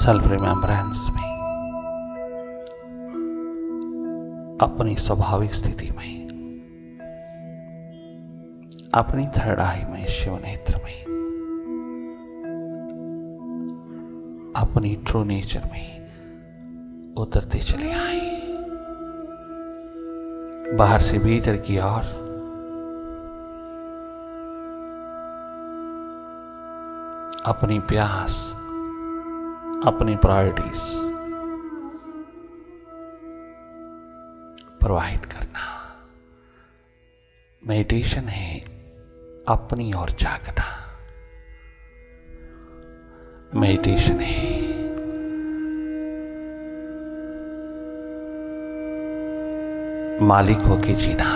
Self remembrance में, अपनी स्वाभाविक स्थिति में, अपनी थर्ड आई में, शिव नेत्र में, अपनी ट्रू नेचर में उतरते चले आए, बाहर से भीतर की ओर। अपनी प्यास, अपनी प्रायोरिटीज प्रवाहित करना। मेडिटेशन है अपनी ओर जागना। मेडिटेशन है मालिक होके जीना।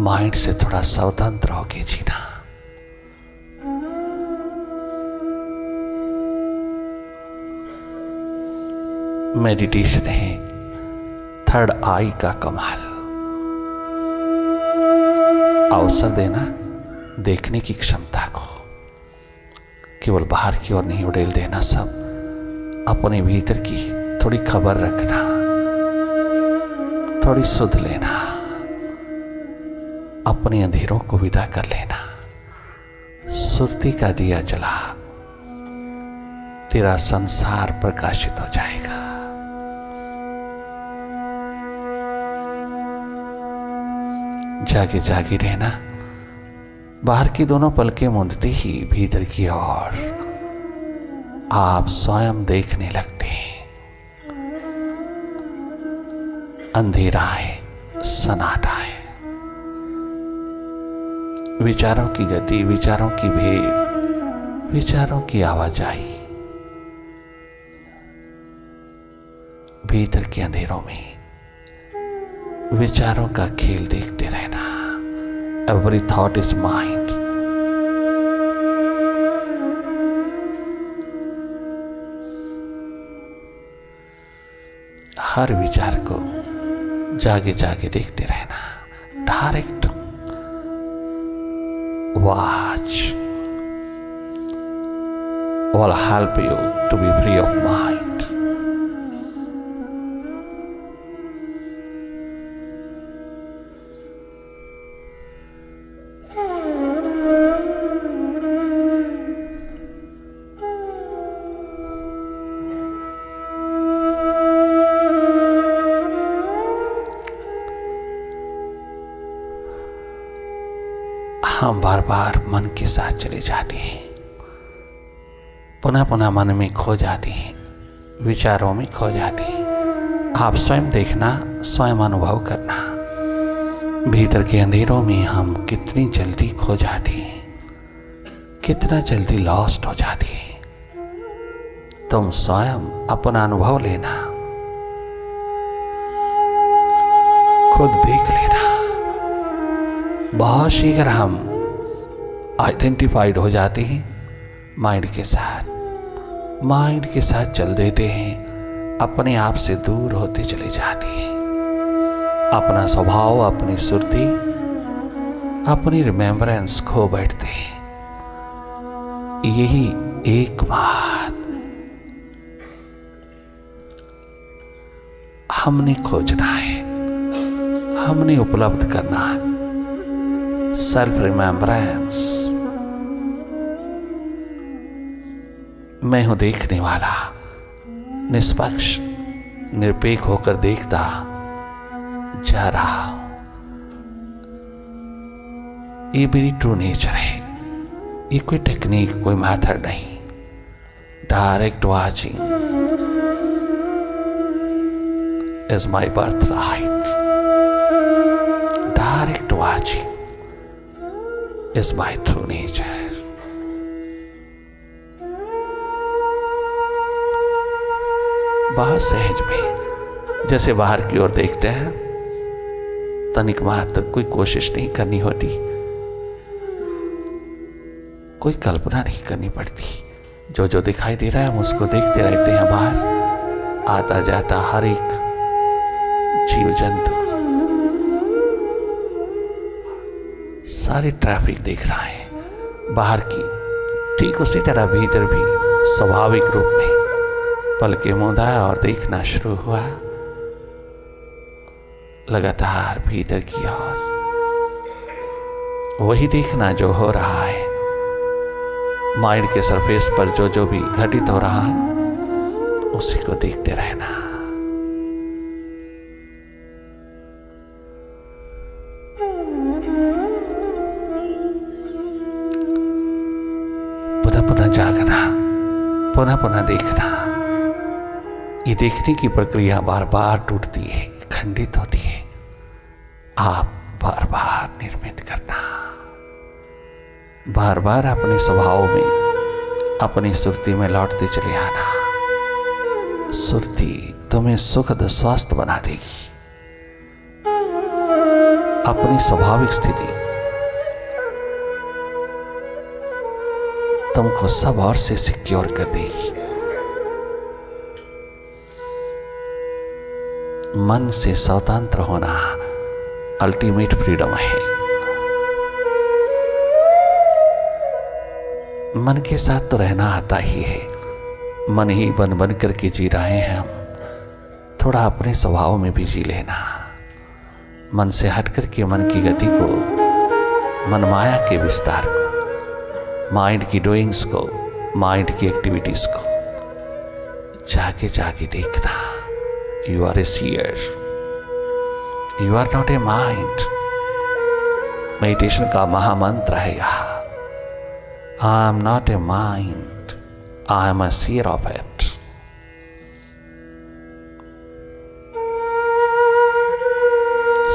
माइंड से थोड़ा स्वतंत्र होके जीना। मेडिटेशन है थर्ड आई का कमाल। अवसर देना देखने की क्षमता को, केवल बाहर की ओर नहीं उड़ेल देना, सब अपने भीतर की थोड़ी खबर रखना, थोड़ी सुध लेना, अपने अंधेरों को विदा कर लेना। सुरती का दिया जला, तेरा संसार प्रकाशित हो जाएगा। जागे जागे रहना। बाहर की दोनों पलकें मूंदते ही भीतर की ओर आप स्वयं देखने लगते हैं। अंधेरा है, सन्नाटा है, विचारों की गति, विचारों की भीड़, विचारों की आवाजाही, भीतर के अंधेरों में विचारों का खेल देखते रहना। Every thought is mind. हर विचार को जागे जागे देखते रहना। Direct watch will help you to be free of mind. हम बार बार मन के साथ चले जाते हैं, पुनः पुनः मन में खो जाते हैं, विचारों में खो जाते हैं। आप स्वयं देखना, स्वयं अनुभव करना। भीतर के अंधेरों में हम कितनी जल्दी खो जाते हैं, कितना जल्दी लॉस्ट हो जाते हैं। तुम स्वयं अपना अनुभव लेना, खुद देख लेना। बहुत शीघ्र हम आइडेंटिफाइड हो जाते हैं माइंड के साथ चल देते हैं, अपने आप से दूर होते चले जाते हैं। अपना स्वभाव, अपनी सुरती, अपनी रिमेम्बरेंस खो बैठते हैं। यही एक बात हमने खोजना है, हमने उपलब्ध करना है। Self remembrance. मैं हूं देखने वाला, निष्पक्ष निरपेक्ष होकर देखता जा रहा हूं। ये मेरी ट्रू नेचर है। ये कोई टेक्निक, कोई मेथड नहीं। Direct watching is my birth right. Direct watching is my true nature. बहुत सहज में, जैसे बाहर की ओर देखते हैं, तनिक मात्र कोई कोशिश नहीं करनी होती, कोई कल्पना नहीं करनी पड़ती। जो जो दिखाई दे रहा है हम उसको देखते रहते हैं। बाहर आता जाता हर एक जीव जंतु, सारी ट्रैफिक देख रहा है। बाहर की ठीक उसी तरह भीतर भी स्वाभाविक रूप में पलके मूंदा और देखना शुरू हुआ, लगातार भीतर की ओर वही देखना जो हो रहा है, माइंड के सरफेस पर जो जो भी घटित हो रहा है उसी को देखते रहना। पुनः पुनः जागना, पुनः पुनः देखना। ये देखने की प्रक्रिया बार बार टूटती है, खंडित होती है। आप बार बार निर्मित करना, बार बार अपने स्वभाव में, अपनी सुरती में लौटते चले आना। सुरती तुम्हें सुखद स्वस्थ बना देगी। अपनी स्वाभाविक स्थिति तुमको सब और से सिक्योर कर देगी। मन से स्वतंत्र होना अल्टीमेट फ्रीडम है। मन के साथ तो रहना आता ही है, मन ही बन बन करके जी रहे हैं हम। थोड़ा अपने स्वभाव में भी जी लेना, मन से हट करके मन की गति को, मन माया के विस्तार को, माइंड की डूइंग्स को, माइंड की एक्टिविटीज को जाके जाके देखना। You are a seer, you are not a mind. Meditation का महामंत्र है यह, I am not a mind, I am a seer of it.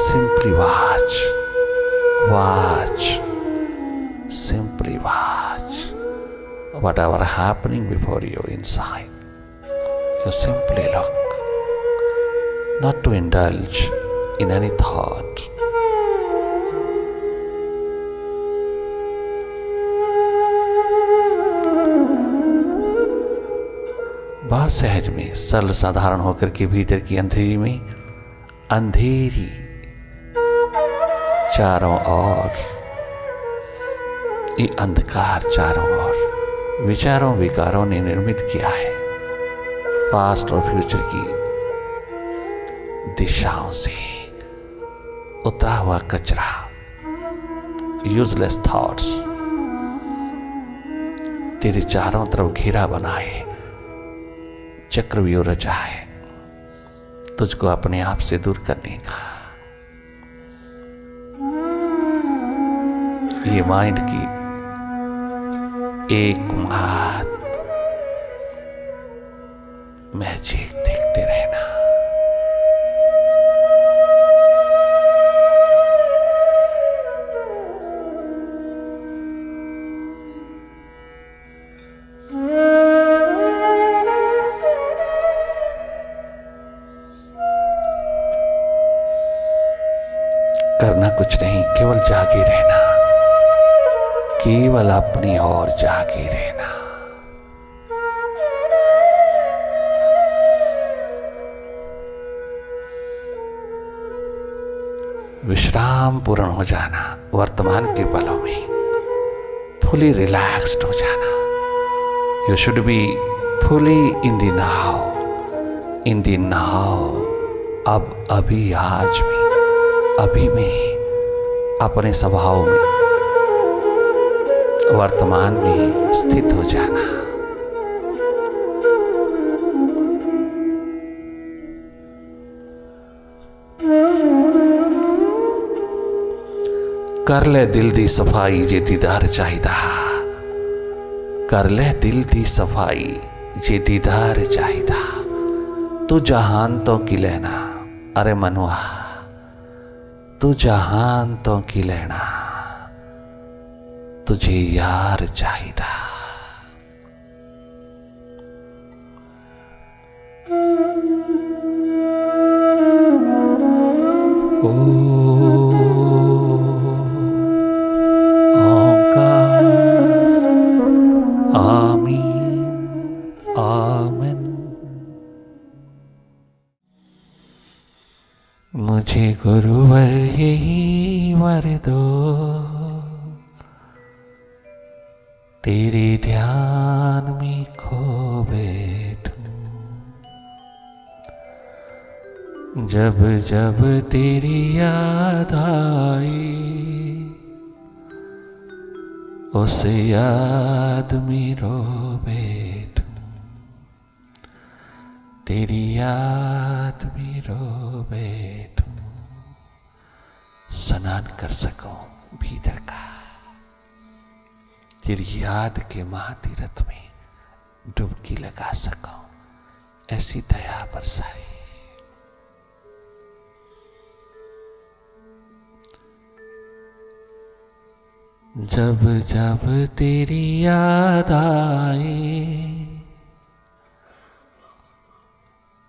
Simply watch, watch, simply watch whatever happening before you inside. You simply look, not to indulge in any thought. बहुत सहज में, सरल साधारण होकर के भीतर की अंधेरी में, अंधेरी चारों ओर, ये अंधकार चारों ओर विचारों विकारों ने निर्मित किया है। पास्ट और फ्यूचर की दिशाओं से उतरा हुआ कचरा, यूजलेस थॉट्स तेरे चारों तरफ घेरा बनाए, चक्रव्यूह रचा है तुझको अपने आप से दूर करने का। ये माइंड की एक मात मैजिक देखते रहना। करना कुछ नहीं, केवल जागे रहना, केवल अपनी ओर जागे रहना। विश्राम पूर्ण हो जाना, वर्तमान के पलों में फुली रिलैक्स्ड हो जाना। You should be fully in the now, in the now. अब, अभी, आज में, अभी में, अपने स्वभाव में, वर्तमान में स्थित हो जाना। कर ले दिल दी सफाई जे दीदार चाहिदा, कर ले दिल दी सफाई जे दीदार चाहिदा। तू जहान तो की लेना, अरे मनुआ तू जहान तो की लेना, तुझे यार चाहिदा। ओंकार, आमीन, आमीन। मुझे गुरुवर यही वर दो, तेरे ध्यान में खो बैठूं, जब जब तेरी याद आए उस याद में रो बैठूं, तेरी याद में रो बैठूं, स्नान कर सकूं भीतर का, तेरी याद के महातीरथ में डुबकी लगा सकूं, ऐसी दया बरसाई। जब जब तेरी याद आए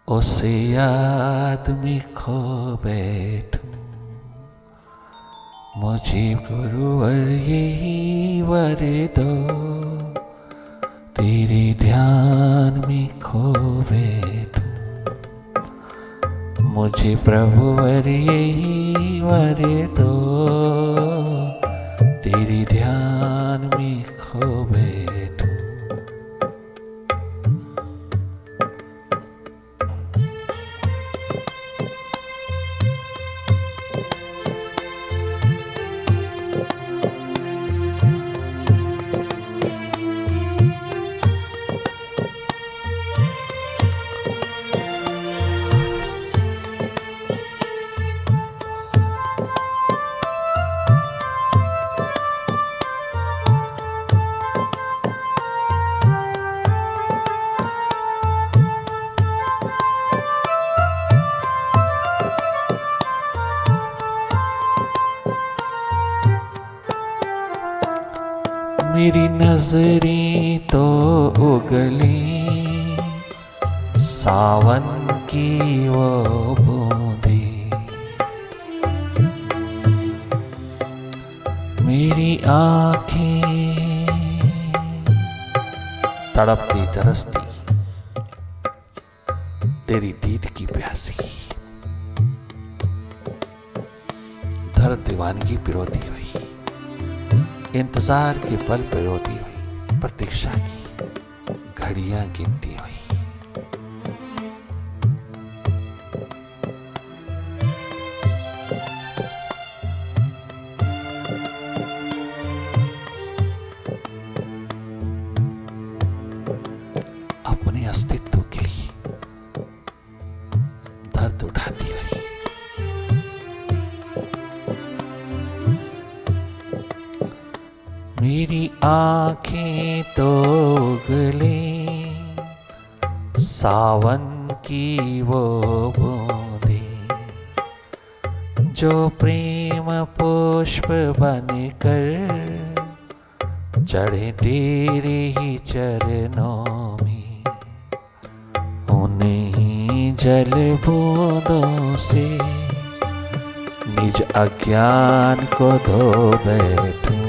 उस याद में खो बैठूं, मुझे गुरुवर यही वर दो, तेरे ध्यान में खो बैठूं, मुझे प्रभुवर यही वर दो, तेरे ध्यान में खो बैठूं। मेरी नजरें तो उगली सावन की वो बूंदे, मेरी आंखें तड़पती तरसती तेरी दीद की प्यासी, दर्द दीवानगी पिरोती हुई, इंतजार के पल पिरोती हुई, प्रतीक्षा की घड़ियां गिनती हुई। अपने अस्तित्व के लिए दर्द उठाती हुई, मेरी आंखें तो गले सावन की वो बूंदे, जो प्रेम पुष्प बनकर चढ़े तेरे ही चरणों में, उन्हीं जल बूंदों से निज अज्ञान को धो बैठूं,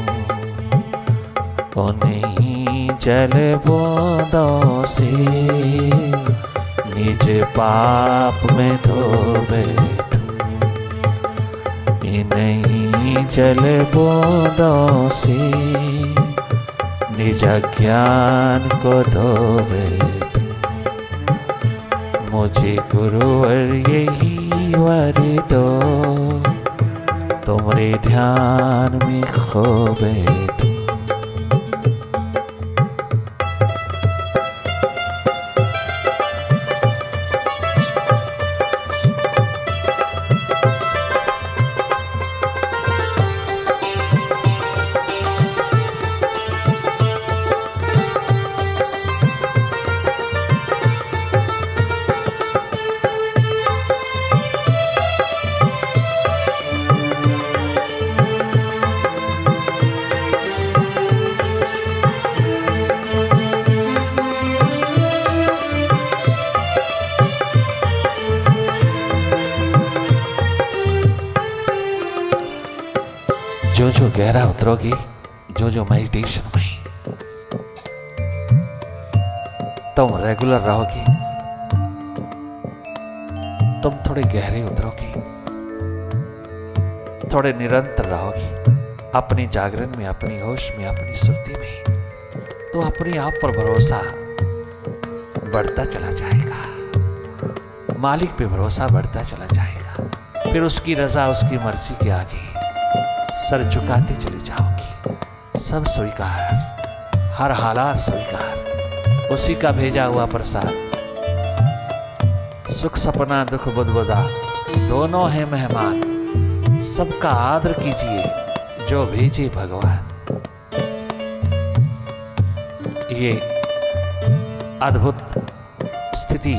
उन्हीं जल बूंदों से निज पाप में धो बैठूं, इन्हीं जल बूंदों से निज ज्ञान को धो बैठूं, मुझे गुरुवर यही वर दो, तुम्हारे ध्यान में खो बैठूं। जो जो गहरा उतरोगी, जो जो मेडिटेशन में तुम रेगुलर रहोगी, तुम थोड़े गहरे उतरोगी, थोड़े निरंतर रहोगी अपनी जागरण में, अपनी होश में, अपनी सुर्ती में, तो अपने आप पर भरोसा बढ़ता चला जाएगा, मालिक पे भरोसा बढ़ता चला जाएगा। फिर उसकी रजा, उसकी मर्जी के आगे सर झुकाते चले जाओगी। सब स्वीकार, हर हालात स्वीकार, उसी का भेजा हुआ प्रसाद। सुख सपना दुख बुदबुदा दोनों हैं मेहमान, सबका आदर कीजिए जो भेजे भगवान। ये अद्भुत स्थिति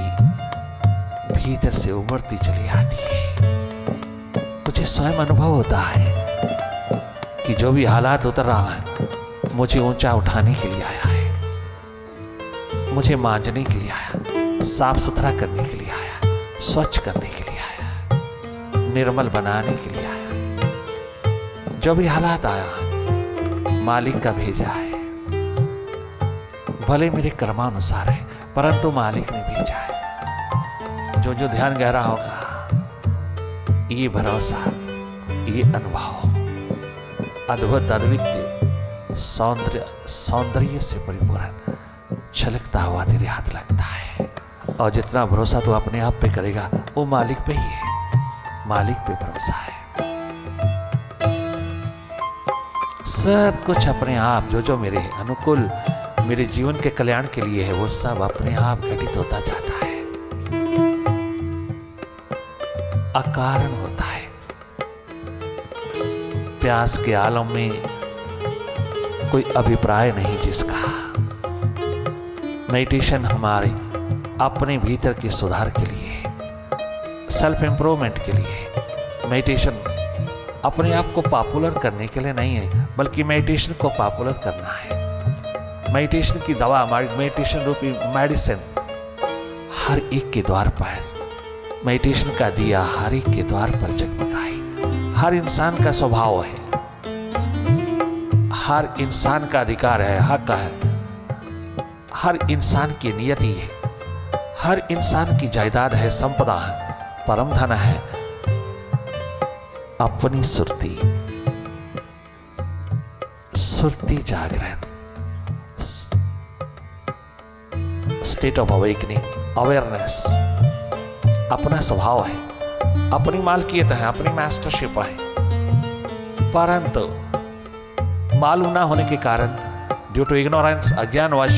भीतर से उभरती चली आती है। तुझे स्वयं अनुभव होता है कि जो भी हालात उतर रहा है मुझे ऊंचा उठाने के लिए आया है, मुझे मांजने के लिए आया, साफ सुथरा करने के लिए आया, स्वच्छ करने के लिए आया, निर्मल बनाने के लिए आया। जो भी हालात आया है मालिक का भेजा है। भले मेरे कर्मानुसार है परंतु मालिक ने भेजा है। जो जो ध्यान गहरा होगा, ये भरोसा, ये अनुभव अद्भुत अद्वितीय सौंदर्य से परिपूर्ण छलकता हुआ तेरे हाथ लगता है। और जितना भरोसा तू अपने आप पे करेगा वो मालिक पे ही है, मालिक पे भरोसा है। सब कुछ अपने आप जो जो मेरे अनुकूल, मेरे जीवन के कल्याण के लिए है, वो सब अपने आप घटित होता जाता है, अकारण होता है। प्यास के आलम में कोई अभिप्राय नहीं जिसका। मेडिटेशन हमारे अपने भीतर के सुधार के लिए, सेल्फ इंप्रूवमेंट के लिए। मेडिटेशन अपने आप को पॉपुलर करने के लिए नहीं है, बल्कि मेडिटेशन को पॉपुलर करना है। मेडिटेशन की दवा, मेडिटेशन रूपी मेडिसिन हर एक के द्वार पर, मेडिटेशन का दिया हर एक के द्वार पर जगमगाए। हर इंसान का स्वभाव है, हर इंसान का अधिकार है, हक है, हर इंसान की नियति है, हर इंसान की जायदाद है, संपदा है, परम धन है अपनी सुरती, सुरती जागरण, स्टेट ऑफ अवेकनिंग, अवेयरनेस। अपना स्वभाव है, अपनी मालकियत है, अपनी मास्टरशिप है, परंतु मालूम ना होने के कारण, ड्यू टू इग्नोरेंस, अज्ञानवश,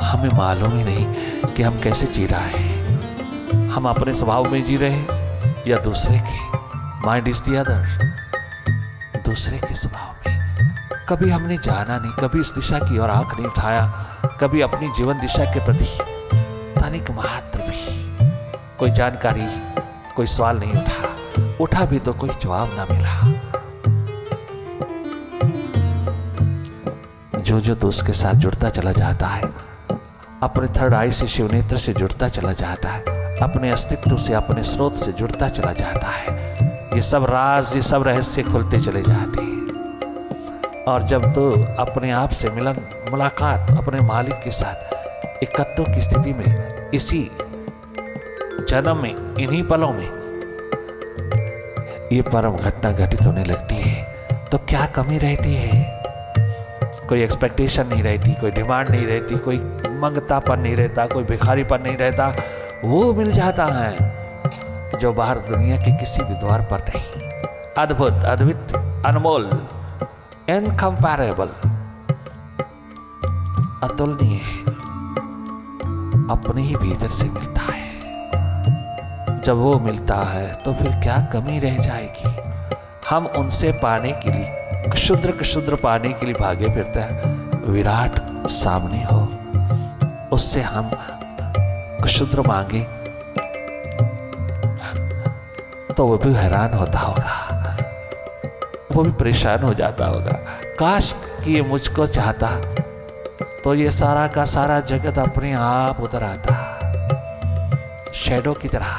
हमें मालूम ही नहीं कि हम कैसे जी रहे हैं। हम अपने स्वभाव में जी रहे हैं या दूसरे के, माइंड इज द अदर, दूसरे के स्वभाव में। कभी हमने जाना नहीं, कभी इस दिशा की ओर आंख नहीं उठाया, कभी अपनी जीवन दिशा के प्रति तनिक मात्र भी कोई जानकारी, कोई सवाल नहीं उठा भी तो कोई जवाब ना मिला। जो जो तो उसके साथ जुड़ता चला जाता है, अपने थर्ड आई से, शिव नेत्र से जुड़ता चला जाता है, अपने अस्तित्व से, अपने स्रोत से जुड़ता चला जाता है। ये सब राज, ये सब रहस्य खुलते चले जाते हैं। और जब तो अपने आप से मिलन, मुलाकात अपने मालिक के साथ एकत्व की स्थिति में, इसी जन्म में, इन्हीं पलों में ये परम घटना घटित होने लगती है, तो क्या कमी रहती है? कोई एक्सपेक्टेशन नहीं रहती, कोई डिमांड नहीं रहती, कोई मंगतापन नहीं रहता, कोई भिखारीपन नहीं रहता। वो मिल जाता है जो बाहर दुनिया के किसी भी द्वार पर नहीं। अद्भुत, अद्वितीय, अनमोल, इनकम्पैरेबल, अतुलनीय, अपने ही भीतर से मिलता है। जब वो मिलता है तो फिर क्या कमी रह जाएगी? हम उनसे पाने के लिए, क्षुद्र पाने के लिए भागे फिरते हैं। विराट सामने हो, उससे हम क्षुद्र मांगे तो वो भी हैरान होता होगा, वो भी परेशान हो जाता होगा। काश कि ये मुझको चाहता तो ये सारा का सारा जगत अपने आप उतर आता, शैडो की तरह।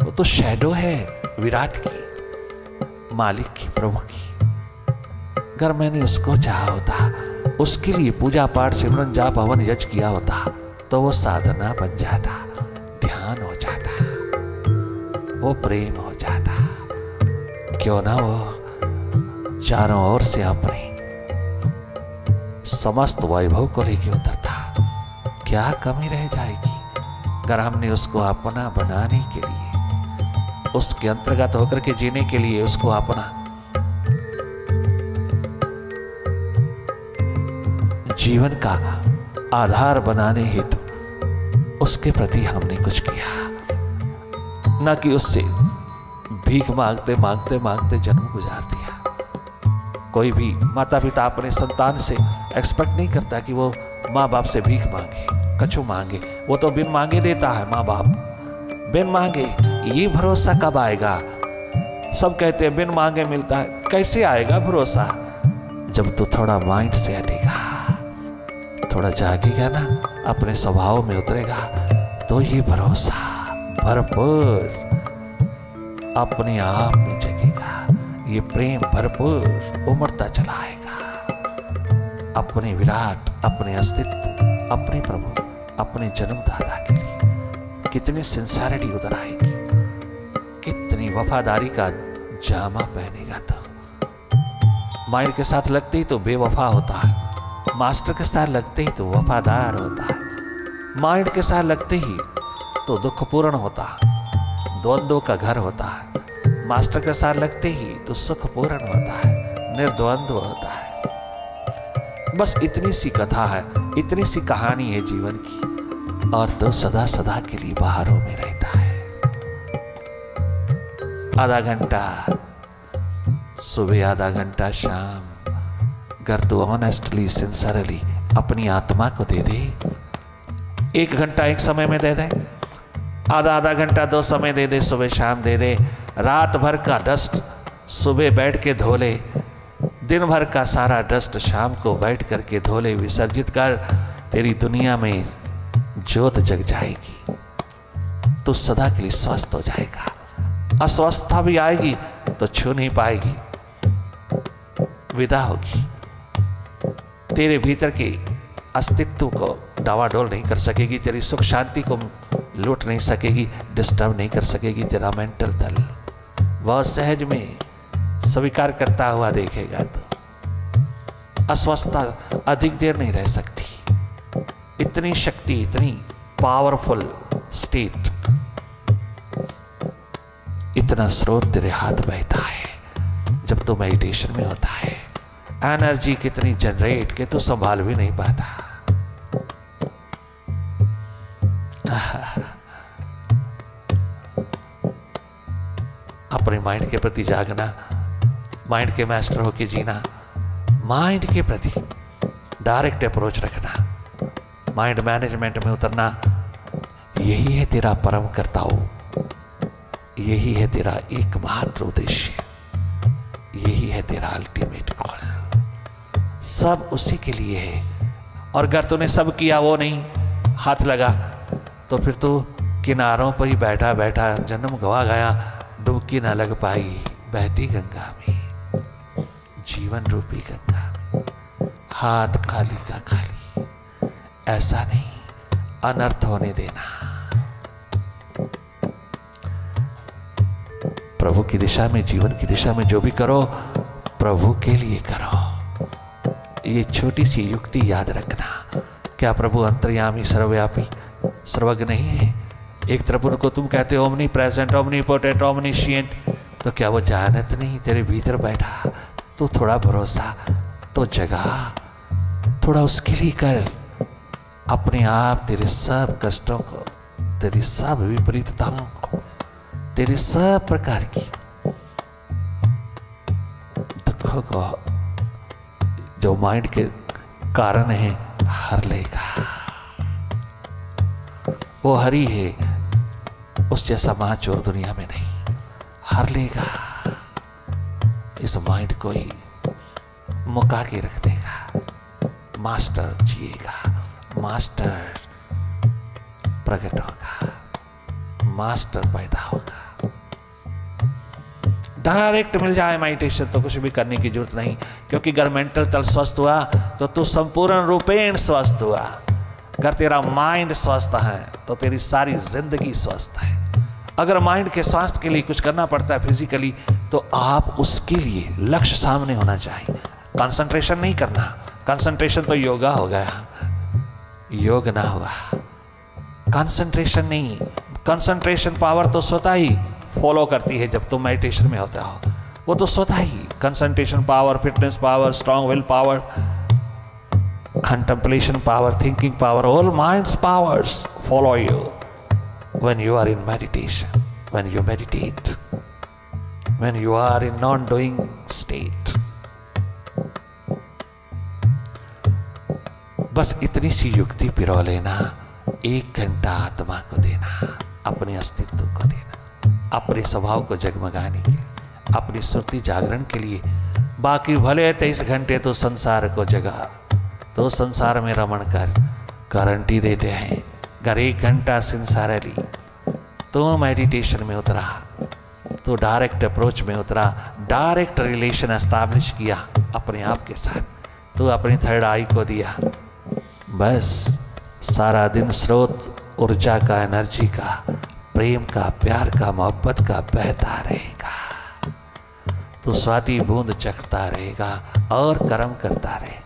वो तो शैडो है विराट की, मालिक की, प्रभु की। अगर मैंने उसको चाहा होता, उसके लिए पूजा पाठ, सिमरन, जाप, हवन, यज्ञ किया होता, तो वो साधना बन जाता, ध्यान हो जाता, वो प्रेम हो जाता। क्यों ना वो चारों ओर से अपने समस्त वैभव को लेके उतरता। क्या कमी रह जाएगी अगर हमने उसको अपना बनाने के लिए, उसके अंतर्गत होकर के जीने के लिए उसको अपना जीवन का आधार बनाने हेतु उसके प्रति हमने कुछ किया, न कि उससे भीख मांगते मांगते मांगते जन्म गुजार दिया। कोई भी माता पिता अपने संतान से एक्सपेक्ट नहीं करता कि वो माँ बाप से भीख मांगे, कछु मांगे। वो तो बिन मांगे देता है माँ बाप, बिन मांगे। ये भरोसा कब आएगा? सब कहते हैं बिन मांगे मिलता है। कैसे आएगा भरोसा? जब तू थोड़ा माइंड से हटेगा, थोड़ा जागेगा ना, अपने स्वभाव में उतरेगा, तो ये भरोसा भरपूर अपने आप में जगेगा। ये प्रेम भरपूर उमड़ता चला आएगा। अपने विराट, अपने अस्तित्व, अपने प्रभु, अपने जन्मदाता के लिए कितनी सिंसियरिटी उतर आएगी, कितनी वफादारी का जामा पहनेगा। तो माइंड के साथ लगते ही तो बेवफा होता है, मास्टर के साथ लगते ही तो वफादार होता है, माइंड के साथ लगते ही तो दुखपूर्ण होता है, द्वंद्व का घर होता है। मास्टर के साथ लगते ही तो सुखपूर्ण होता है, निर्द्वंद्व होता है। बस इतनी सी कथा है, इतनी सी कहानी है जीवन की, और तो सदा सदा के लिए बाहरों में रहता है। आधा घंटा सुबह, आधा घंटा शाम, अगर तू ऑनेस्टली सिंसियरली अपनी आत्मा को दे दे, 1 घंटा एक समय में दे दे, आधा आधा घंटा 2 समय दे दे, सुबह शाम दे दे। रात भर का डस्ट सुबह बैठ के धो ले, दिन भर का सारा डस्ट शाम को बैठ करके धो ले, विसर्जित कर। तेरी दुनिया में ज्योत जग जाएगी, तो सदा के लिए स्वस्थ हो जाएगा। अस्वस्थता भी आएगी तो छू नहीं पाएगी, विदा होगी। तेरे भीतर के अस्तित्व को डावाडोल नहीं कर सकेगी, तेरी सुख शांति को लूट नहीं सकेगी, डिस्टर्ब नहीं कर सकेगी। तेरा मेंटल तल बहुत सहज में स्वीकार करता हुआ देखेगा। तो अस्वस्थता अधिक देर नहीं रह सकती। इतनी शक्ति, इतनी पावरफुल स्टेट, इतना स्रोत तेरे हाथ बहता है जब तो मेडिटेशन में होता है। एनर्जी कितनी जनरेट के तू संभाल भी नहीं पाता। अपने माइंड के प्रति जागना, माइंड के मास्टर होके जीना, माइंड के प्रति डायरेक्ट अप्रोच रखना, माइंड मैनेजमेंट में उतरना, यही है तेरा परम कर्तव्य, यही है तेरा एकमात्र उद्देश्य, यही है तेरा अल्टीमेट गोल। सब उसी के लिए है। और अगर तूने सब किया, वो नहीं हाथ लगा, तो फिर तू किनारों पर ही बैठा बैठा जन्म गवा गया, डुबकी ना लग पाई बहती गंगा में, जीवन रूपी गंगा। हाथ खाली का खाली, ऐसा नहीं, अनर्थ होने देना। प्रभु की दिशा में, जीवन की दिशा में जो भी करो, प्रभु के लिए करो। ये छोटी सी युक्ति याद रखना। क्या प्रभु अंतर्यामी, सर्वव्यापी, सर्वज्ञ नहीं है? एक तरफ उनको तुम कहते हो ओमनी प्रेजेंट, ओमनी पोटेंट, ओमनीशिएंट, तो क्या वो जानत नहीं तेरे भीतर बैठा? तो थोड़ा भरोसा तो जगा, थोड़ा उसके लिए कर। अपने आप तेरे सब कष्टों को, तेरी सब विपरीतताओं को, तेरे सब प्रकार की दुखों को जो माइंड के कारण है, हर लेगा। वो हरी है, उस जैसा महाचोर दुनिया में नहीं, हर लेगा। इस माइंड को ही मुका के रख देगा। मास्टर जिएगा, मास्टर प्रकट होगा, मास्टर पैदा होगा। डायरेक्ट मिल जाए मेडिटेशन तो कुछ भी करने की जरूरत नहीं, क्योंकि अगर मेंटल तल स्वस्थ हुआ तो तू संपूर्ण रूपेण स्वस्थ हुआ। अगर तेरा माइंड स्वस्थ है तो तेरी सारी जिंदगी स्वस्थ है। अगर माइंड के स्वास्थ्य के लिए कुछ करना पड़ता है फिजिकली, तो आप उसके लिए लक्ष्य सामने होना चाहिए। कंसंट्रेशन नहीं करना, कंसंट्रेशन तो योगा हो गया, योग ना हुआ। कंसंट्रेशन नहीं, कंसंट्रेशन पावर तो स्वतः ही फॉलो करती है जब तुम मेडिटेशन में होता हो, वो तो स्वतः ही concentration power, fitness power, strong will power, contemplation power, thinking power, all minds powers follow you when you are in meditation, when you meditate, when you are in non doing state. बस इतनी सी युक्ति पिरो लेना, 1 घंटा आत्मा को देना, अपने अस्तित्व को देना, अपने स्वभाव को जगमगाने के लिए, अपनी श्रुति जागरण के लिए। बाकी भले 23 घंटे तो संसार को जगा, तो संसार में रमण कर, गारंटी देते हैं। अगर 1 घंटा सिंसारली तो मेडिटेशन में उतरा, तो डायरेक्ट अप्रोच में उतरा, डायरेक्ट रिलेशन एस्टैब्लिश किया अपने आप के साथ, तो अपनी थर्ड आई को दिया, बस सारा दिन स्रोत ऊर्जा का, एनर्जी का, प्रेम का, प्यार का, मोहब्बत का बहता रहेगा। तो स्वाति बूंद चखता रहेगा और कर्म करता रहेगा।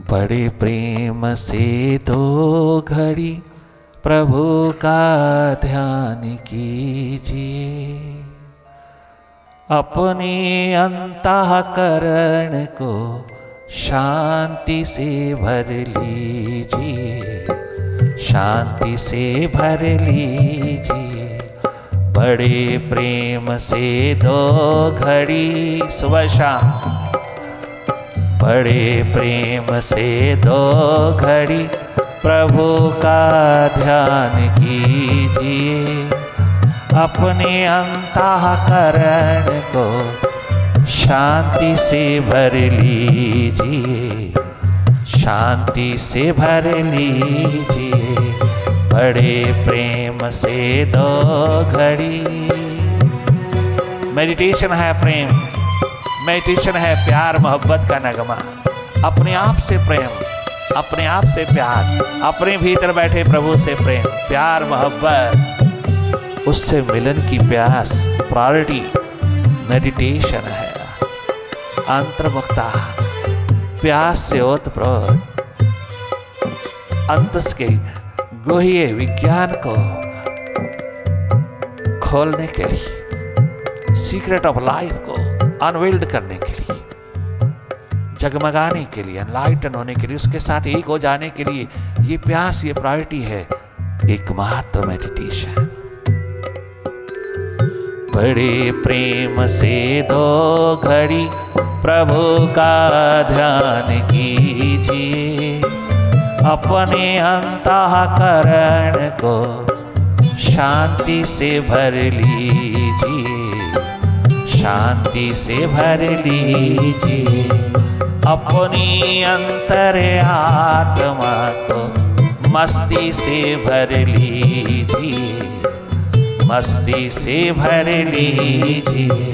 बड़े प्रेम से 2 घड़ी प्रभु का ध्यान कीजिए, अपने अंतःकरण को शांति से भर लीजिए, शांति से भर लीजिए। बड़े प्रेम से 2 घड़ी सुबह शाम, बड़े प्रेम से 2 घड़ी प्रभु का ध्यान कीजिए, अपने अंतःकरण को शांति से भर लीजिए, शांति से भर लीजिए। बड़े प्रेम से 2 घड़ी। मेडिटेशन है प्रेम, मेडिटेशन है प्यार मोहब्बत का नगमा। अपने आप से प्रेम, अपने आप से प्यार, अपने भीतर बैठे प्रभु से प्रेम, प्यार मोहब्बत, उससे मिलन की प्यास, प्रायोरिटी मेडिटेशन है। अंतर्मुक्ता प्यास से ओतप्रोत अंतस के गुह्य विज्ञान को खोलने के लिए, सीक्रेट ऑफ लाइफ को अनवेल्ड करने के लिए, जगमगाने के लिए, एनलाइटन होने के लिए, उसके साथ एक हो जाने के लिए, ये प्यास, ये प्रायोरिटी है एकमात्र मेडिटेशन। बड़े प्रेम से 2 घड़ी प्रभु का ध्यान कीजिए, अपने अंतःकरण को शांति से भर लीजिए, शांति से भर लीजिए। अपनी अंतर आत्मा को मस्ती से भर लीजिए, मस्ती से भर लीजिए।